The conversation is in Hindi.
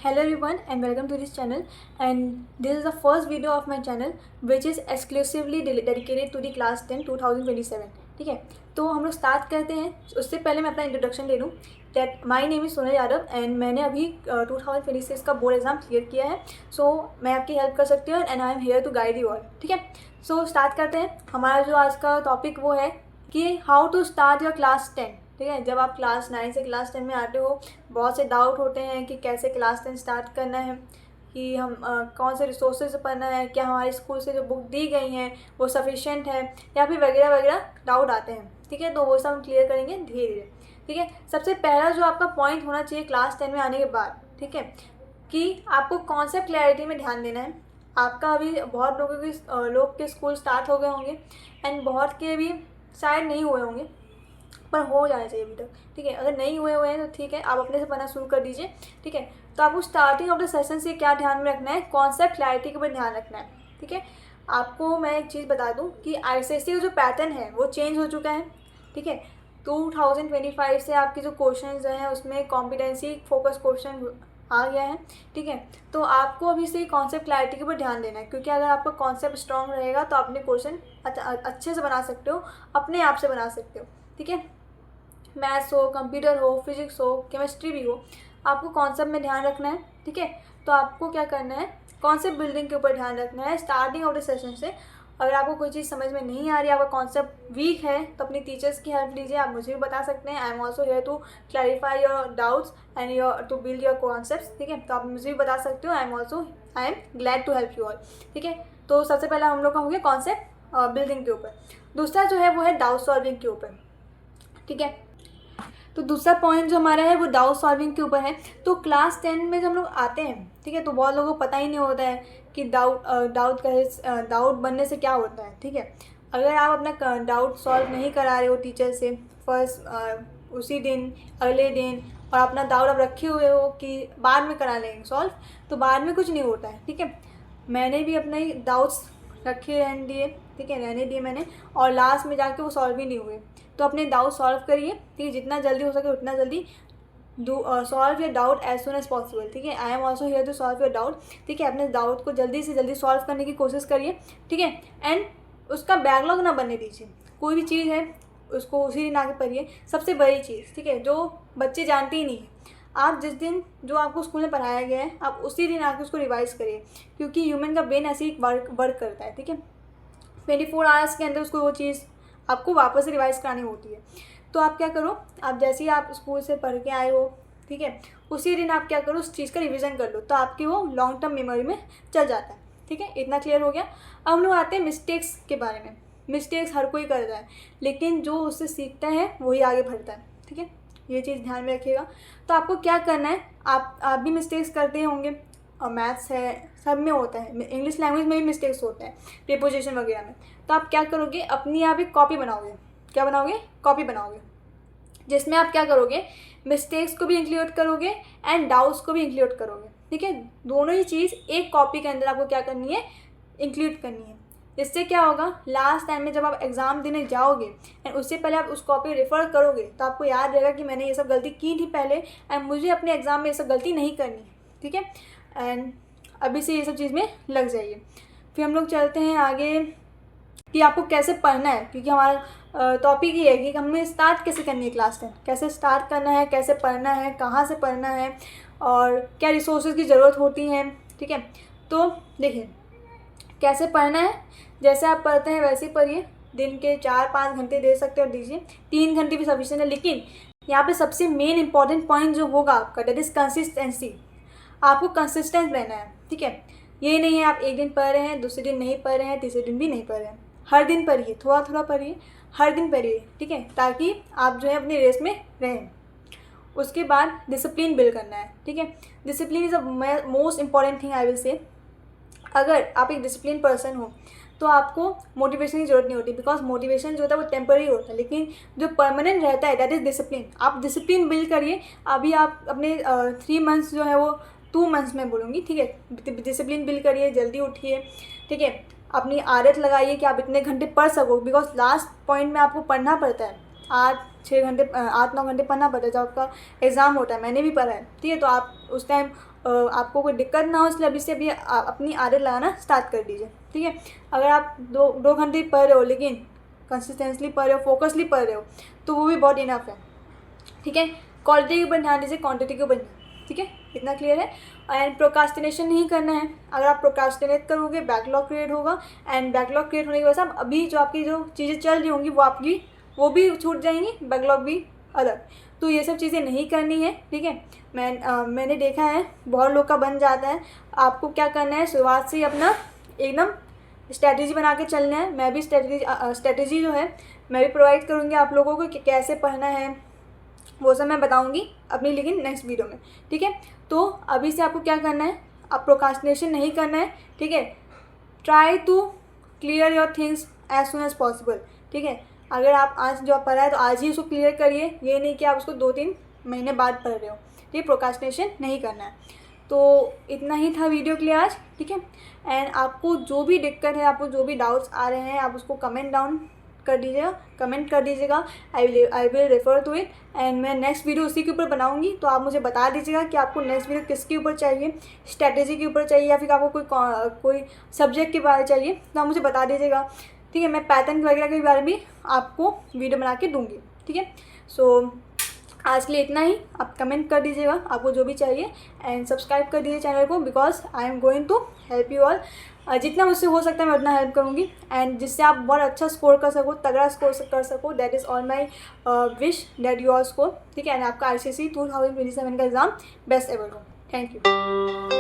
Hello everyone and welcome to this channel, and this is the first video of my channel which is exclusively dedicated to the class 10 2027. ठीक है, तो हम लोग स्टार्ट करते हैं. उससे पहले मैं अपना इंट्रोडक्शन ले लूँ. That my name is Sonal Yadav and मैंने अभी 2026 का बोर्ड एग्ज़ाम क्लियर किया है. सो मैं आपकी हेल्प कर सकती हूँ and I am here to guide you all. ठीक है, सो स्टार्ट करते हैं. हमारा जो आज का टॉपिक वो है कि how to start your class 10. ठीक है, जब आप क्लास 9 से क्लास 10 में आते हो, बहुत से डाउट होते हैं कि कैसे क्लास 10 स्टार्ट करना है, कि हम कौन से रिसोर्सेज पढ़ना है, क्या हमारे स्कूल से जो बुक दी गई हैं वो सफिशेंट है या फिर वगैरह वगैरह डाउट आते हैं. ठीक है, तो वो सब हम क्लियर करेंगे धीरे धीरे. ठीक है, सबसे पहला जो आपका पॉइंट होना चाहिए क्लास 10 में आने के बाद, ठीक है, कि आपको कॉन्सेप्ट क्लैरिटी में ध्यान देना है. आपका अभी बहुत लोग के स्कूल स्टार्ट हो गए होंगे एंड बहुत के भी शायद नहीं हुए होंगे, पर हो जाना चाहिए अभी तक. ठीक है, अगर नहीं हुए हैं तो ठीक है, आप अपने से पढ़ना शुरू कर दीजिए. ठीक है, तो आपको स्टार्टिंग ऑफ द सेशन से क्या ध्यान में रखना है, कॉन्सेप्ट क्लैरिटी के ऊपर ध्यान रखना है. ठीक है, आपको मैं एक चीज़ बता दूं कि आईसीएसई का जो पैटर्न है वो चेंज हो चुका है. ठीक है, 2025 से आपके जो क्वेश्चन हैं उसमें कॉम्पिटेंसी फोकस क्वेश्चन आ गया है. ठीक है, तो आपको अभी से कॉन्सेप्ट क्लैरिटी के ऊपर ध्यान देना है, क्योंकि अगर आपका कॉन्सेप्ट स्ट्रांग रहेगा तो अपने क्वेश्चन अच्छे से बना सकते हो, अपने आप से बना सकते हो. ठीक है, मैथ्स हो, कंप्यूटर हो, फिजिक्स हो, केमिस्ट्री भी हो, आपको कॉन्सेप्ट में ध्यान रखना है. ठीक है, तो आपको क्या करना है, कॉन्सेप्ट बिल्डिंग के ऊपर ध्यान रखना है स्टार्टिंग ऑफ द सेशन से. अगर आपको कोई चीज़ समझ में नहीं आ रही, आपका कॉन्सेप्ट वीक है, तो अपनी टीचर्स की हेल्प लीजिए. आप मुझे भी बता सकते हैं. I am also here to clarify your doubts and your to build your concepts. ठीक है, तो आप मुझे भी बता सकते हो. I am glad to help you all. ठीक है, तो सबसे पहला हम लोग का हो गया कॉन्सेप्ट बिल्डिंग के ऊपर. दूसरा जो है वो है डाउट सॉल्विंग के ऊपर. ठीक है, तो दूसरा पॉइंट जो हमारा है वो डाउट सॉल्विंग के ऊपर है. तो क्लास 10 में जब हम लोग आते हैं, ठीक है, तो बहुत लोगों को पता ही नहीं होता है कि डाउट बनने से क्या होता है. ठीक है, अगर आप अपना डाउट सॉल्व नहीं करा रहे हो टीचर से फर्स्ट उसी दिन अगले दिन, और अपना डाउट आप रखे हुए हो कि बाद में करा लेंगे सॉल्व, तो बाद में कुछ नहीं होता है. ठीक है, मैंने भी अपने डाउट्स रखे रहने दिए. ठीक है, रहने दिए मैंने, और लास्ट में जाके वो सॉल्व ही नहीं हुए. तो अपने डाउट सॉल्व करिए. ठीक है, जितना जल्दी हो सके उतना जल्दी solve your doubt as soon as possible. ठीक है, I am also here to solve your doubt. ठीक है, अपने डाउट को जल्दी से जल्दी सॉल्व करने की कोशिश करिए. ठीक है, एंड उसका बैकलॉग ना बनने दीजिए. कोई भी चीज़ है उसको उसी दिन आके पढ़िए. सबसे बड़ी चीज़, ठीक है, जो बच्चे जानते ही नहीं है, आप जिस दिन जो आपको स्कूल में पढ़ाया गया है आप उसी दिन आके उसको रिवाइज़ करिए, क्योंकि ह्यूमन का ब्रेन ऐसे ही वर्क करता है. ठीक है, 24 आवर्स के अंदर उसको वो चीज़ आपको वापस से रिवाइज़ करानी होती है. तो आप क्या करो, आप जैसे ही आप स्कूल से पढ़ के आए हो, ठीक है, उसी दिन आप क्या करो, उस चीज़ का रिवीजन कर लो, तो आपकी वो लॉन्ग टर्म मेमोरी में चल जाता है. ठीक है, इतना क्लियर हो गया. अब हम लोग आते हैं मिस्टेक्स के बारे में. मिस्टेक्स हर कोई करता है, लेकिन जो उससे सीखता है वही आगे बढ़ता है. ठीक है, ये चीज़ ध्यान में रखिएगा. तो आपको क्या करना है, आप भी मिस्टेक्स करते होंगे, और मैथ्स है, सब में होता है, इंग्लिश लैंग्वेज में भी मिस्टेक्स होते हैं, प्रीपोजिशन वगैरह में. तो आप क्या करोगे, अपनी आप एक कॉपी बनाओगे. क्या बनाओगे, कॉपी बनाओगे, जिसमें आप क्या करोगे, मिस्टेक्स को भी इंक्लूड करोगे एंड डाउट्स को भी इंक्लूड करोगे. ठीक है, दोनों ही चीज़ एक कॉपी के अंदर आपको क्या करनी है, इंक्लूड करनी है. इससे क्या होगा, लास्ट टाइम में जब आप एग्ज़ाम देने जाओगे एंड उससे पहले आप उस कॉपी रेफ़र करोगे, तो आपको याद रहेगा कि मैंने ये सब गलती की थी पहले एंड मुझे अपने एग्ज़ाम में ये सब गलती नहीं करनी है. ठीक है, एंड अभी से ये सब चीज़ में लग जाइए. फिर हम लोग चलते हैं आगे कि आपको कैसे पढ़ना है, क्योंकि हमारा टॉपिक ये है कि हमें स्टार्ट कैसे करनी है क्लास 10, कैसे स्टार्ट करना है, कैसे पढ़ना है, कहाँ से पढ़ना है, और क्या रिसोर्सेज की ज़रूरत होती हैं. ठीक है, तो देखिए कैसे पढ़ना है. जैसे आप पढ़ते हैं वैसे ही पढ़िए. दिन के 4-5 घंटे दे सकते हो, दीजिए. 3 घंटे भी सफिशिएंट है, लेकिन यहाँ पे सबसे मेन इंपॉर्टेंट पॉइंट जो होगा आपका, दैट इज़ कंसिस्टेंसी. आपको कंसिस्टेंट रहना है. ठीक है, ये नहीं है आप एक दिन पढ़ रहे हैं, दूसरे दिन नहीं पढ़ रहे हैं, तीसरे दिन भी नहीं पढ़ रहे हैं. हर दिन पढ़िए, थोड़ा थोड़ा पढ़िए, हर दिन पढ़िए. ठीक है, ताकि आप जो है अपनी रेस में रहें. उसके बाद डिसिप्लिन बिल्ड करना है. ठीक है, discipline is a most important thing I will say. अगर आप एक डिसिप्लिन पर्सन हो तो आपको मोटिवेशन की ज़रूरत नहीं होती, बिकॉज मोटिवेशन जो होता है वो टेम्पररी होता है, लेकिन जो परमानेंट रहता है दैट इज़ डिसिप्लिन. आप डिसिप्लिन बिल्ड करिए. अभी आप अपने 3 मंथ्स जो है वो 2 मंथ्स में बोलूँगी. ठीक है, डिसिप्लिन बिल्ड करिए, जल्दी उठिए. ठीक है, अपनी आदत लगाइए कि आप इतने घंटे पढ़ सको, बिकॉज लास्ट पॉइंट में आपको पढ़ना पड़ता है. 8-9 घंटे पढ़ना पड़ता है जब आपका एग्ज़ाम होता है. मैंने भी पढ़ा है. ठीक है, तो आप उस टाइम आपको कोई दिक्कत ना हो, इसलिए अभी से अभी अपनी आदत लगाना स्टार्ट कर दीजिए, ठीक है। अगर आप 2 घंटे पढ़ रहे हो लेकिन कंसिस्टेंटली पढ़ रहे हो, फोकसली पढ़ रहे हो, तो वो भी बहुत इनफ है, ठीक है। क्वालिटी के ऊपर ध्यान दीजिए, क्वांटिटी के ऊपर नहीं, ठीक है। इतना क्लियर है। एंड प्रोकास्टिनेशन नहीं करना है। अगर आप प्रोकास्टिनेट करोगे बैकलॉग क्रिएट होगा, एंड बैकलॉग क्रिएट होने की वजह से अभी जो आपकी जो चीज़ें चल रही होंगी वो भी छूट जाएंगी, बैकलॉग भी अलग। तो ये सब चीज़ें नहीं करनी है, ठीक है। मैंने देखा है बहुत लोग का बन जाता है। आपको क्या करना है, शुरुआत से ही अपना एकदम स्ट्रैटेजी बना के चलना है। मैं भी स्ट्रैटेजी जो है मैं भी प्रोवाइड करूँगी आप लोगों को कि कैसे पढ़ना है, वो सब मैं बताऊँगी अपनी लेकिन नेक्स्ट वीडियो में, ठीक है। तो अभी से आपको क्या करना है, आप प्रोकास्टिनेशन नहीं करना है, ठीक है। Try to clear your things as soon as possible, ठीक है। अगर आप आज जो पढ़ा है तो आज ही उसको क्लियर करिए, ये नहीं कि आप उसको 2-3 महीने बाद पढ़ रहे हो, ठीक है। प्रोकास्टिनेशन नहीं करना है। तो इतना ही था वीडियो के लिए आज, ठीक है। एंड आपको जो भी दिक्कत है, आपको जो भी डाउट्स आ रहे हैं, आप उसको कमेंट कर दीजिएगा। I will refer to it, and मैं नेक्स्ट वीडियो उसी के ऊपर बनाऊंगी। तो आप मुझे बता दीजिएगा कि आपको नेक्स्ट वीडियो किसके ऊपर चाहिए, स्ट्रैटेजी के ऊपर चाहिए या फिर आपको कोई सब्जेक्ट के बारे में चाहिए, तो आप मुझे बता दीजिएगा, ठीक है। मैं पैटर्न वगैरह के बारे में भी आपको वीडियो बना के दूँगी, ठीक है। सो आज के लिए इतना ही। आप कमेंट कर दीजिएगा आपको जो भी चाहिए, एंड सब्सक्राइब कर दीजिए चैनल को, because I am going to help you all. जितना मुझसे हो सकता है मैं उतना हेल्प करूँगी, एंड जिससे आप बहुत अच्छा स्कोर कर सको, तगड़ा स्कोर कर सको। That is all my wish that you all score, ठीक है। एंड आपका ICSE 2027 का एग्ज़ाम बेस्ट एवर हो। Thank you.